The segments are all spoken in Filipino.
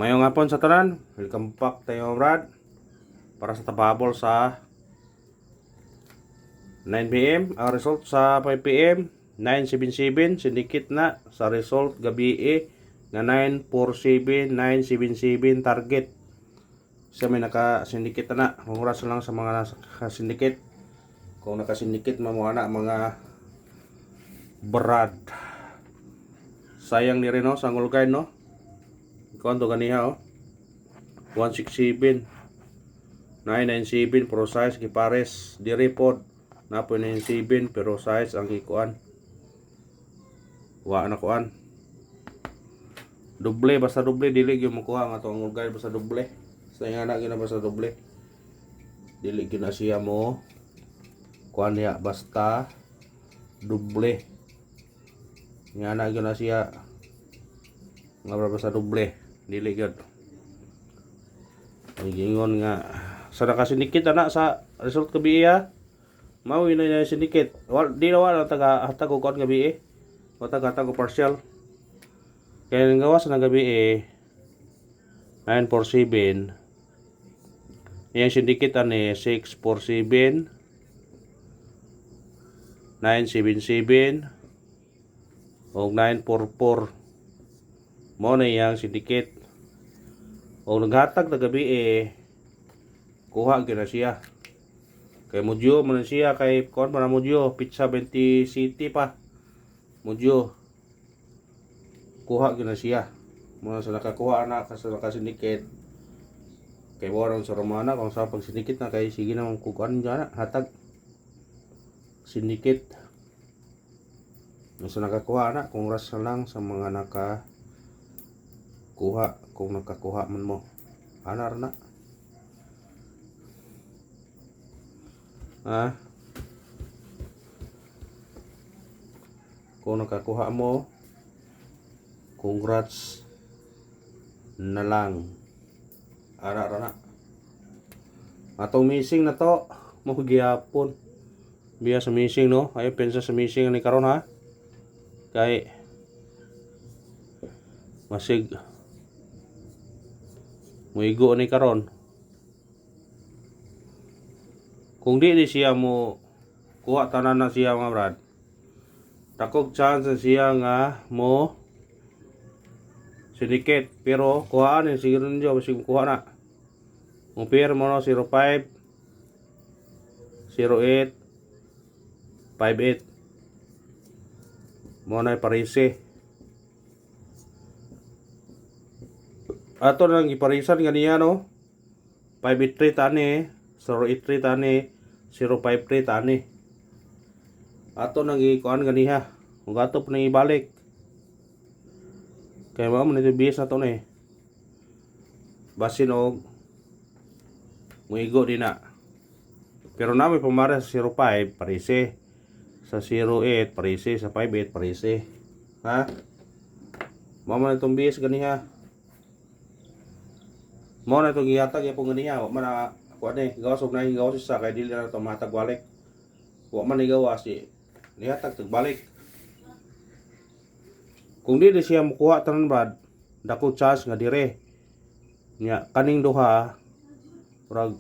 Mayong hapon sa tanan, welcome back tayo Brad para sa tababol sa 9 p.m. Ang result sa 5 p.m. 977 sindikit na sa result gabi nga 947 977 target. Siya may nakasindikit na. Congrats lang sa mga nakasindikit. Kung nakasindikit mamuha na mga Brad. Sayang ni rin no, sa ngulgay no. Konto ganiha 167 997 pero size gipares diri pod na po 97 pero size ang ikuan wa na kuan doble basta doble dili gyud makuha nga to ang ulgay basta doble sa nga na gyud basta doble dili gyud na siya mo kuan niya basta doble nga na gyud na siya nga basta doble dili gyud ay gingon nga sa nakasindikit ana sa result gabi mao yun na sindikit di na wala taga hatag ko kon gabi o taga ko partial kaya nga gawas na gabi 947 yang sindikit ani 647 977 o 944 mo na yang sindikit o naghatag na gabi kuha gyud na siya kay mudyo man siya kay kon para mudyo pizza 20 city pa mudyo kuha gyud na siya mo sa nakakuha na sa nakasindikit kay warang sa romana kung sa pag sindikit na kay sige na mong kukuan dyan hatag sindikit sa nakakuha na congrats na lang sa mga kuha kung nakakuha man mo anar na kung nakakuha mo congrats na lang anar na atong missing na to mo gyapon biya sa missing no ay pensa sa missing ni karon ha kay masig muigo ni karon kung di siya mo kuha tanan na siya mga brad takog chance siya nga mo sindikit pero kuhaan ni siguro niyo basig kuha na mo pair mo no 05 08 58 mo na parisi ato nang iparisan ganiya no 583 tani 083 tani 053 tani ato nang ikuan ganiha kung ato pa nang ibalik kay mao man ito biyas na to na basin og muigo din na pero na may pamara sa 05 parisi sa 08 parisi sa 58 parisi ha mao man itong biyas ganiha mo na itong gihatag yapong ganiya wa man na kuan gawas og nahi gawas sa kay dili na to matag balik wa man ni gawas nihatag tagbalik kung dili siya mokuha tanan brad dako chance nga dire nya kaning duha murag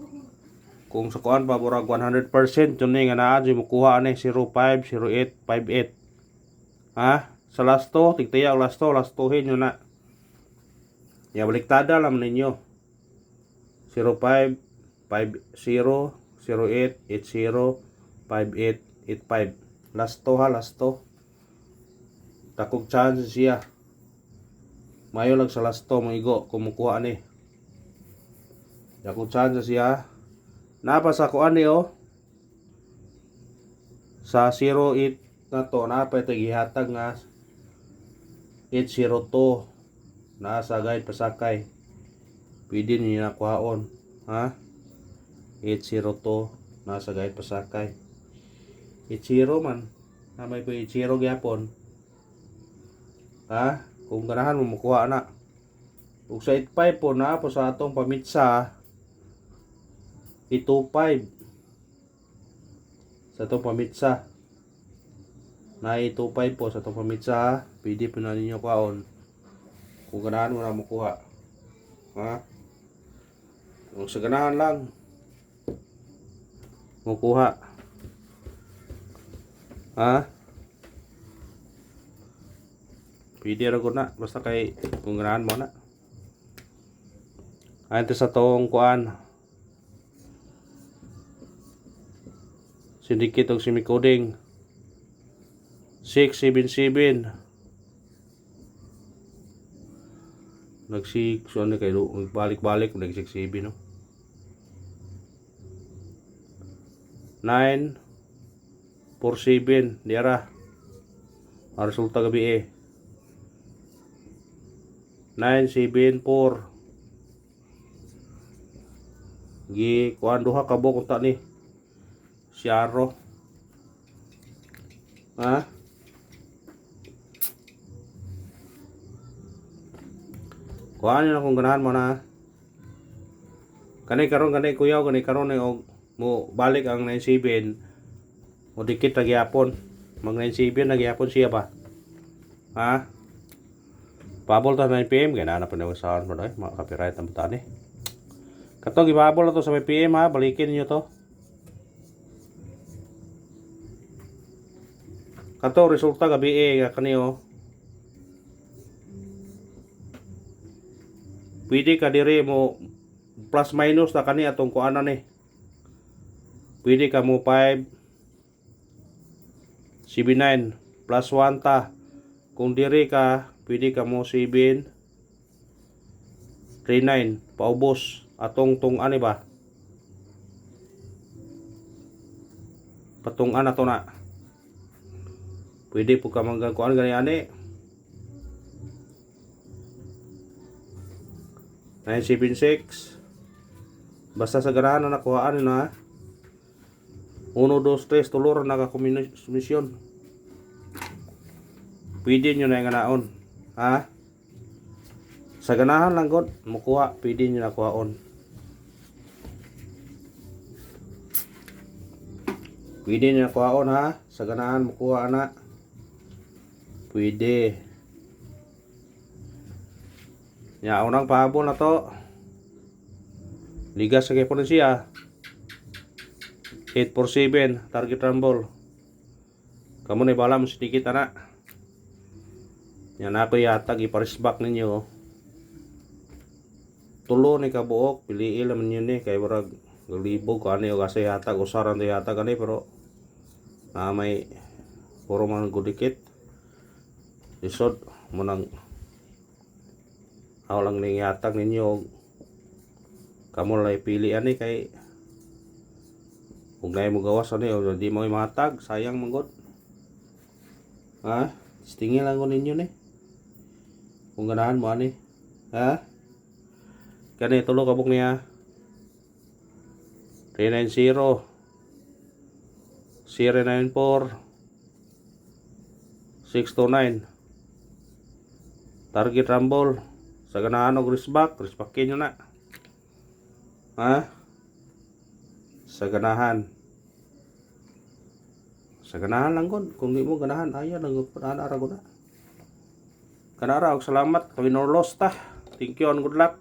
kung sa kuan pa murag 100% tuni nga naa di mokuha ani 05 08 58 ha sa lasto tigtaya og lasto hinyo na ya baliktada lang ninyo 05 50 08 80 58 85 lasto takog chance siya mayo lang sa lasto maigo kumukuha ni takog chance siya napa sa kuan ni sa 08 na to napa ito gihatag nga 802 nasa guide pasakay pwede niyo nakuhaon ha 802 nasa guide pasakay 80 man na may 80 gyapon ha kung ganahan mo makuha na ug sa 85 po na po sa atong pamitsa 825 sa atong pamitsa na 825 po sa atong pamitsa pwede po na ninyo kaon kung ganahan mo na makuha Ha? Kung sa ganahan lang mukuha. Ha? Pwede ra gud na basta kay kung ganahan mo na. Ante sa tong kuan. Syndicate og semi-coding 677 nagsik so ano kay balik-balik nagsik-7 no 947 diara ang resulta gabi 974 gi kuan duha ka bok unta ni Siaro. Ha? Kuhaan nyo na kung ganahan mo na. Kanay karon kanay kuyaw, kanay karon na mo balik ang 97. Mo dikit na gyapon. Mag 97 na gyapon siya ba? Ha? Pabol ta 9 PM, kaya na pa na usahan mo na mga copyright ang butani. Katong gibabol na to sa 9 PM ha, balikin niyo to. Kato resulta gabi kaniyo. Pwede ka dire mo plus minus na kani atong kuanan ni. Pwede ka mo 5 79 plus 1 ta. Kung dire ka pwede ka mo 7 39 paubos atong tong ani ba? Patungan ato na. Pwede po ka magkuan gani ani. 976 basta sa ganahan na nakuhaan na 1, 2, 3 tulor nakakomisyon. Pwede nyo na yung ganaon. Ha? Sa ganahan lang god mukuha, pwede nyo na kuhaon. Pwede nyo na kuhaon ha. Sa ganahan mukuha na. Pwede. Ya, unang pahabol na to. Ligas sa kay siya. 847 target rumble. Kamu na bala mo sedikit ana. Yan ako yatag iparisbak ninyo. Tulo ni kabuok, piliin naman yun kay warag galibog kani o kasi yatag usaran to yatag ani pero na may puro man gudikit. Isod mo nang ako lang ning yatag ninyo kamo lay pili ani kay kung nay mo gawas ani o di mo matag sayang manggod. Ha? Stingin lang ko ninyo ni kung ganahan mo ani. Ha? Kani tulo kabuk niya 390 094 629 target rumble sa ganahan og risbakin nyo na. Ha? Sa ganahan lang gud kung di mo ganahan ayo nang ara gud na kanara og salamat kami no lost ta. Thank you and good luck.